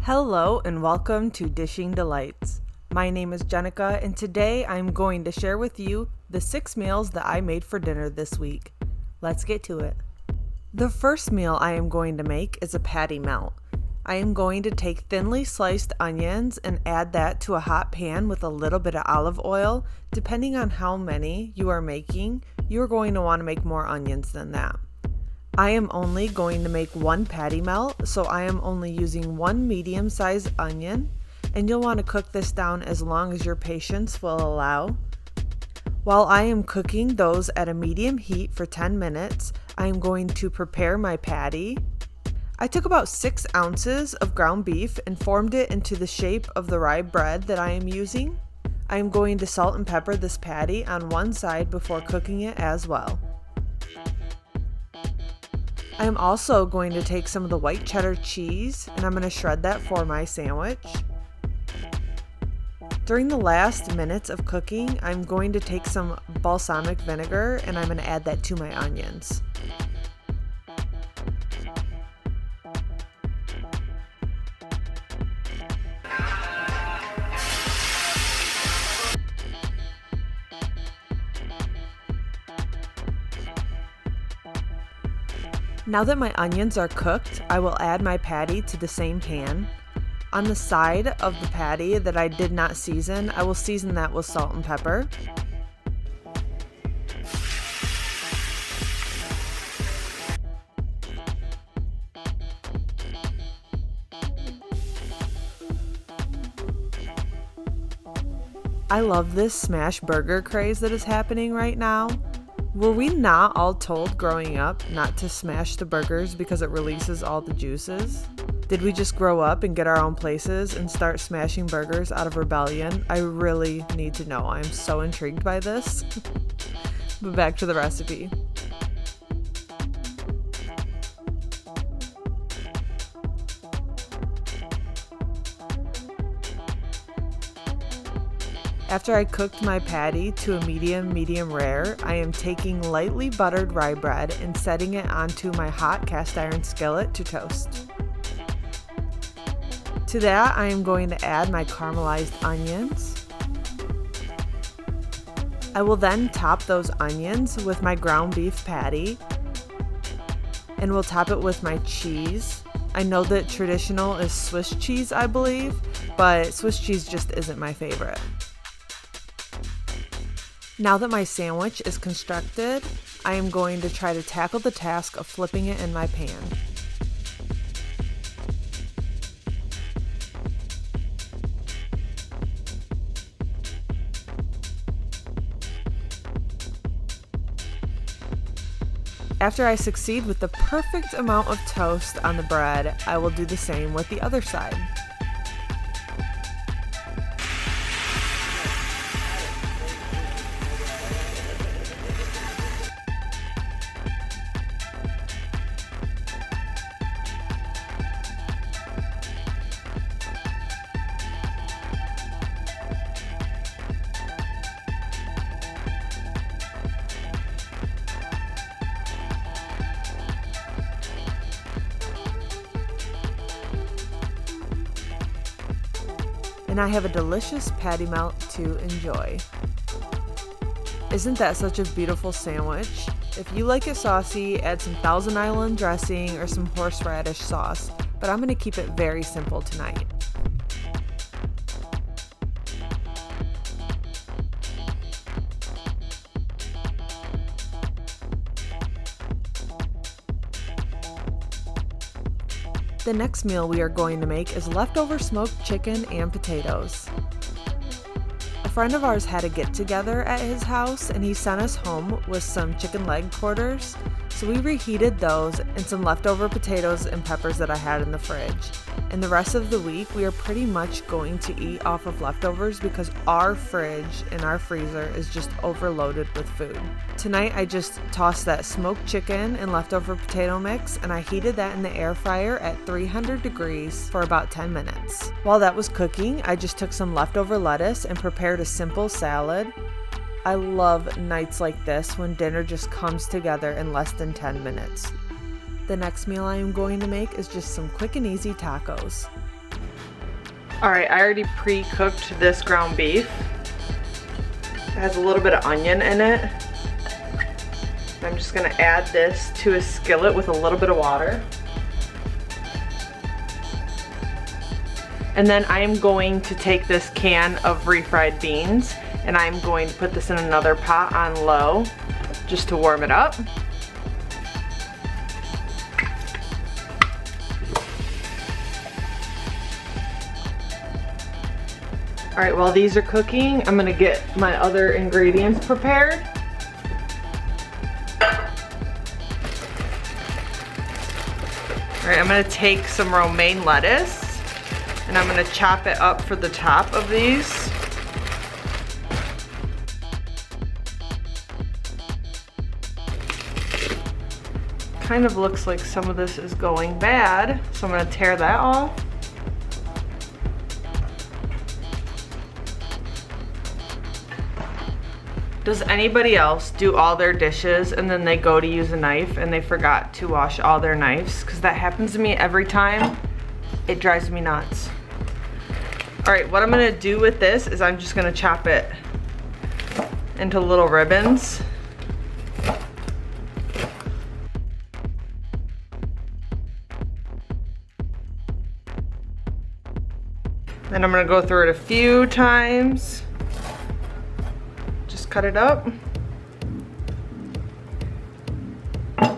Hello and welcome to Dishing Delights. My name is Jenica and today I'm going to share with you the 6 meals that I made for dinner this week. Let's get to it. The first meal I am going to make is a patty melt. I am going to take thinly sliced onions and add that to a hot pan with a little bit of olive oil. Depending on how many you are making, you are going to want to make more onions than that. I am only going to make one patty melt, so I am only using one medium-sized onion, and you'll want to cook this down as long as your patience will allow. While I am cooking those at a medium heat for 10 minutes, I am going to prepare my patty. I took about 6 ounces of ground beef and formed it into the shape of the rye bread that I am using. I am going to salt and pepper this patty on one side before cooking it as well. I am also going to take some of the white cheddar cheese and I'm going to shred that for my sandwich. During the last minutes of cooking, I'm going to take some balsamic vinegar and I'm going to add that to my onions. Now that my onions are cooked, I will add my patty to the same pan. On the side of the patty that I did not season, I will season that with salt and pepper. I love this smash burger craze that is happening right now. Were we not all told growing up not to smash the burgers because it releases all the juices? Did we just grow up and get our own places and start smashing burgers out of rebellion? I really need to know. I'm so intrigued by this. But back to the recipe. After I cooked my patty to a medium rare, I am taking lightly buttered rye bread and setting it onto my hot cast iron skillet to toast. To that, I am going to add my caramelized onions. I will then top those onions with my ground beef patty and we'll top it with my cheese. I know that traditional is Swiss cheese, I believe, but Swiss cheese just isn't my favorite. Now that my sandwich is constructed, I am going to try to tackle the task of flipping it in my pan. After I succeed with the perfect amount of toast on the bread, I will do the same with the other side. And I have a delicious patty melt to enjoy. Isn't that such a beautiful sandwich? If you like it saucy, add some Thousand Island dressing or some horseradish sauce, but I'm going to keep it very simple tonight. The next meal we are going to make is leftover smoked chicken and potatoes. A friend of ours had a get-together at his house and he sent us home with some chicken leg quarters, so we reheated those and some leftover potatoes and peppers that I had in the fridge. And the rest of the week we are pretty much going to eat off of leftovers because our fridge and our freezer is just overloaded with food. Tonight I just tossed that smoked chicken and leftover potato mix and I heated that in the air fryer at 300 degrees for about 10 minutes. While that was cooking, I just took some leftover lettuce and prepared a simple salad. I love nights like this when dinner just comes together in less than 10 minutes. The next meal I am going to make is just some quick and easy tacos. All right, I already pre-cooked this ground beef. It has a little bit of onion in it. I'm just gonna add this to a skillet with a little bit of water. And then I'm going to take this can of refried beans and I'm going to put this in another pot on low just to warm it up. All right, while these are cooking, I'm gonna get my other ingredients prepared. All right, I'm gonna take some romaine lettuce and I'm gonna chop it up for the top of these. Kind of looks like some of this is going bad, so I'm gonna tear that off. Does anybody else do all their dishes and then they go to use a knife and they forgot to wash all their knives? Because that happens to me every time. It drives me nuts. All right, what I'm gonna do with this is I'm just gonna chop it into little ribbons. Then I'm gonna go through it a few times. Cut it up. I'm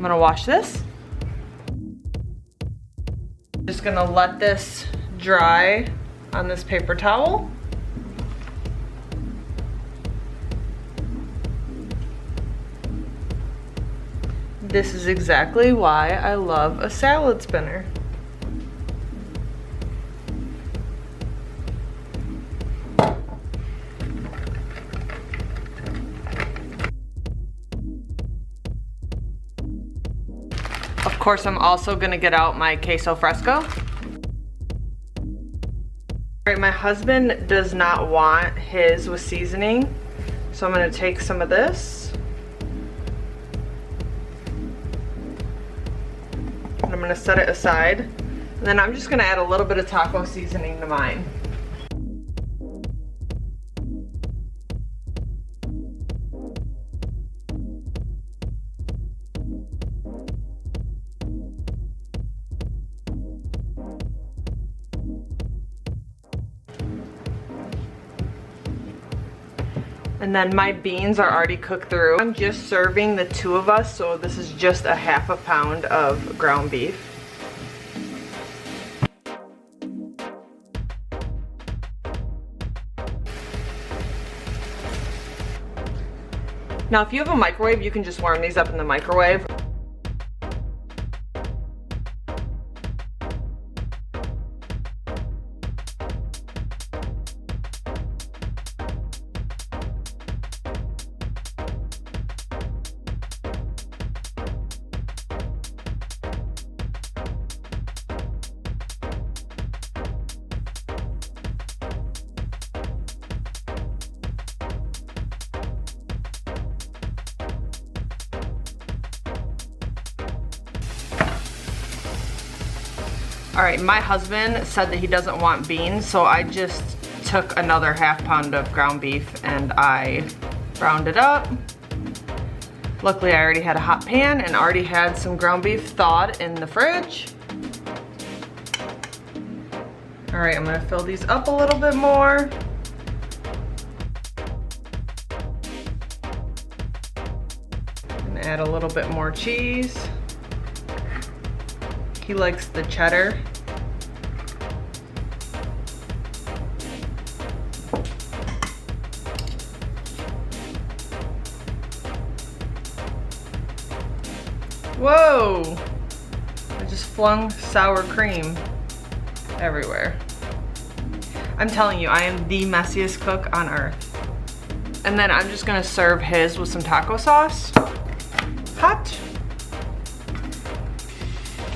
gonna wash this. Just gonna let this dry on this paper towel. This is exactly why I love a salad spinner. Of course, I'm also gonna get out my queso fresco. All right, my husband does not want his with seasoning, so I'm gonna take some of this. And I'm gonna set it aside. And then I'm just gonna add a little bit of taco seasoning to mine. And then my beans are already cooked through. I'm just serving the two of us, so this is just a half a pound of ground beef. Now, if you have a microwave, you can just warm these up in the microwave. All right, my husband said that he doesn't want beans, so I just took another half pound of ground beef and I browned it up. Luckily, I already had a hot pan and already had some ground beef thawed in the fridge. All right, I'm gonna fill these up a little bit more. And add a little bit more cheese. He likes the cheddar. Whoa! I just flung sour cream everywhere. I'm telling you, I am the messiest cook on earth. And then I'm just gonna serve his with some taco sauce. Hot.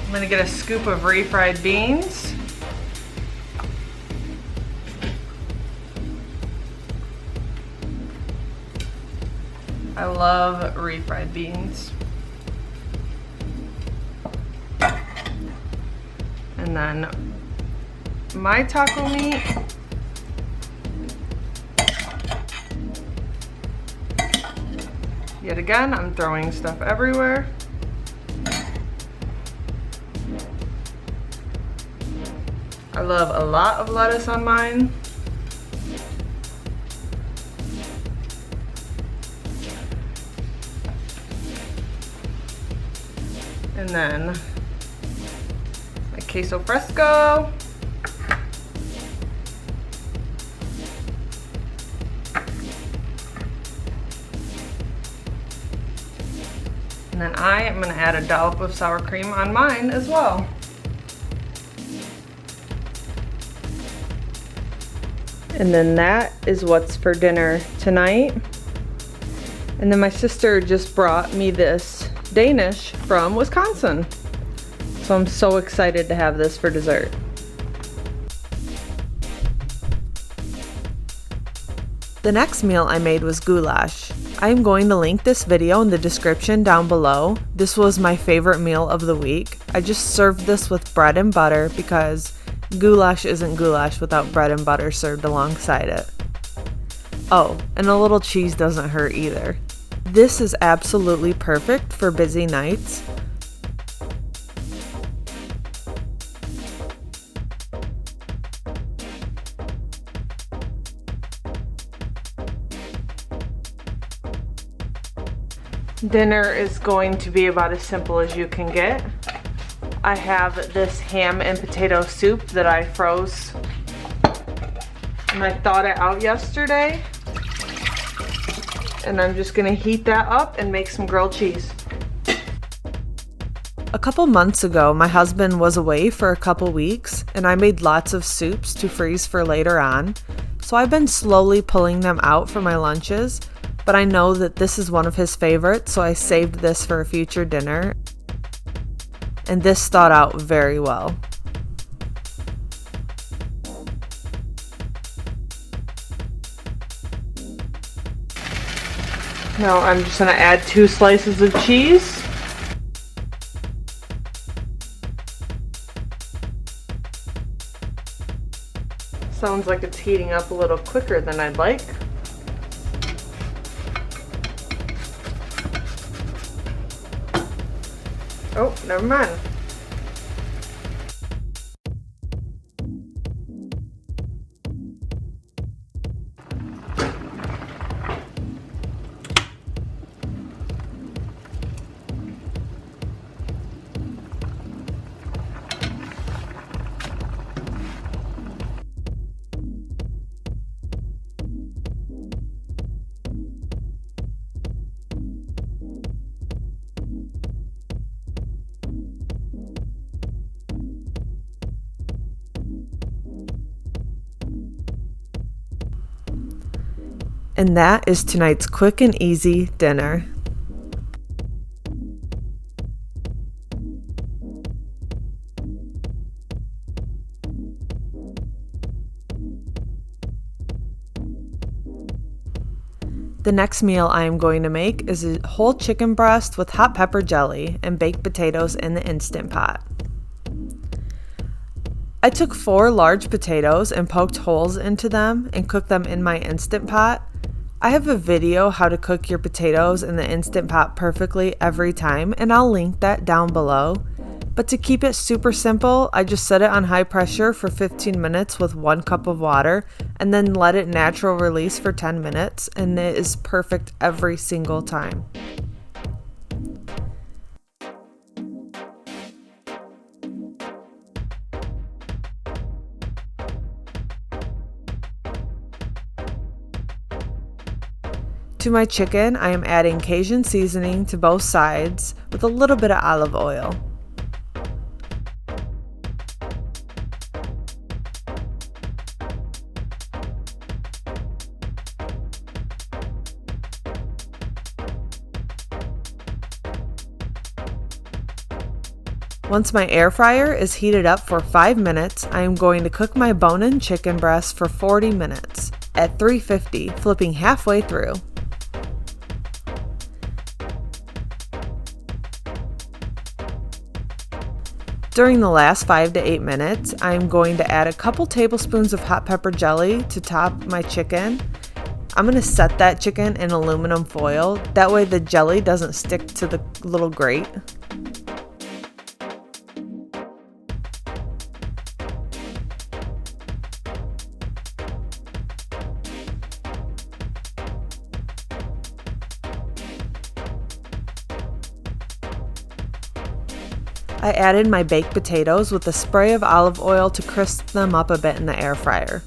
I'm gonna get a scoop of refried beans. I love refried beans. And then my taco meat. Yet again, I'm throwing stuff everywhere. I love a lot of lettuce on mine. And then my queso fresco. And then I am going to add a dollop of sour cream on mine as well. And then that is what's for dinner tonight. And then my sister just brought me this Danish from Wisconsin. So I'm so excited to have this for dessert. The next meal I made was goulash. I am going to link this video in the description down below. This was my favorite meal of the week. I just served this with bread and butter because goulash isn't goulash without bread and butter served alongside it. Oh, and a little cheese doesn't hurt either. This is absolutely perfect for busy nights. Dinner is going to be about as simple as you can get. I have this ham and potato soup that I froze and I thawed it out yesterday. And I'm just gonna heat that up and make some grilled cheese. A couple months ago, my husband was away for a couple weeks and I made lots of soups to freeze for later on. So I've been slowly pulling them out for my lunches, but I know that this is one of his favorites, so I saved this for a future dinner. And this thawed out very well. Now I'm just gonna add 2 slices of cheese. Sounds like it's heating up a little quicker than I'd like. Oh, never mind. And that is tonight's quick and easy dinner. The next meal I am going to make is a whole chicken breast with hot pepper jelly and baked potatoes in the Instant Pot. I took 4 large potatoes and poked holes into them and cooked them in my Instant Pot. I have a video how to cook your potatoes in the Instant Pot perfectly every time, and I'll link that down below. But to keep it super simple, I just set it on high pressure for 15 minutes with 1 cup of water and then let it natural release for 10 minutes, and it is perfect every single time. To my chicken, I am adding Cajun seasoning to both sides with a little bit of olive oil. Once my air fryer is heated up for 5 minutes, I am going to cook my bone-in chicken breast for 40 minutes at 350, flipping halfway through. During the last 5 to 8 minutes, I'm going to add a couple tablespoons of hot pepper jelly to top my chicken. I'm going to set that chicken in aluminum foil, that way the jelly doesn't stick to the little grate. I added my baked potatoes with a spray of olive oil to crisp them up a bit in the air fryer.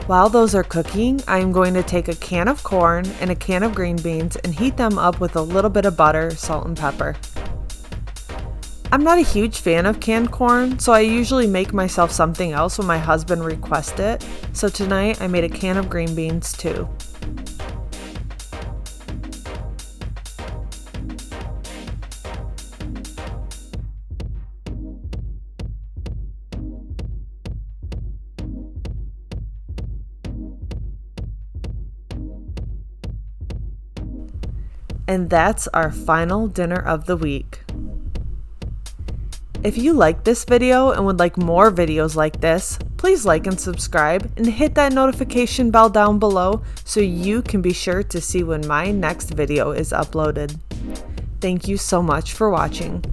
While those are cooking, I am going to take a can of corn and a can of green beans and heat them up with a little bit of butter, salt, and pepper. I'm not a huge fan of canned corn, so I usually make myself something else when my husband requests it, so tonight I made a can of green beans too. And that's our final dinner of the week. If you liked this video and would like more videos like this, please like and subscribe and hit that notification bell down below so you can be sure to see when my next video is uploaded. Thank you so much for watching.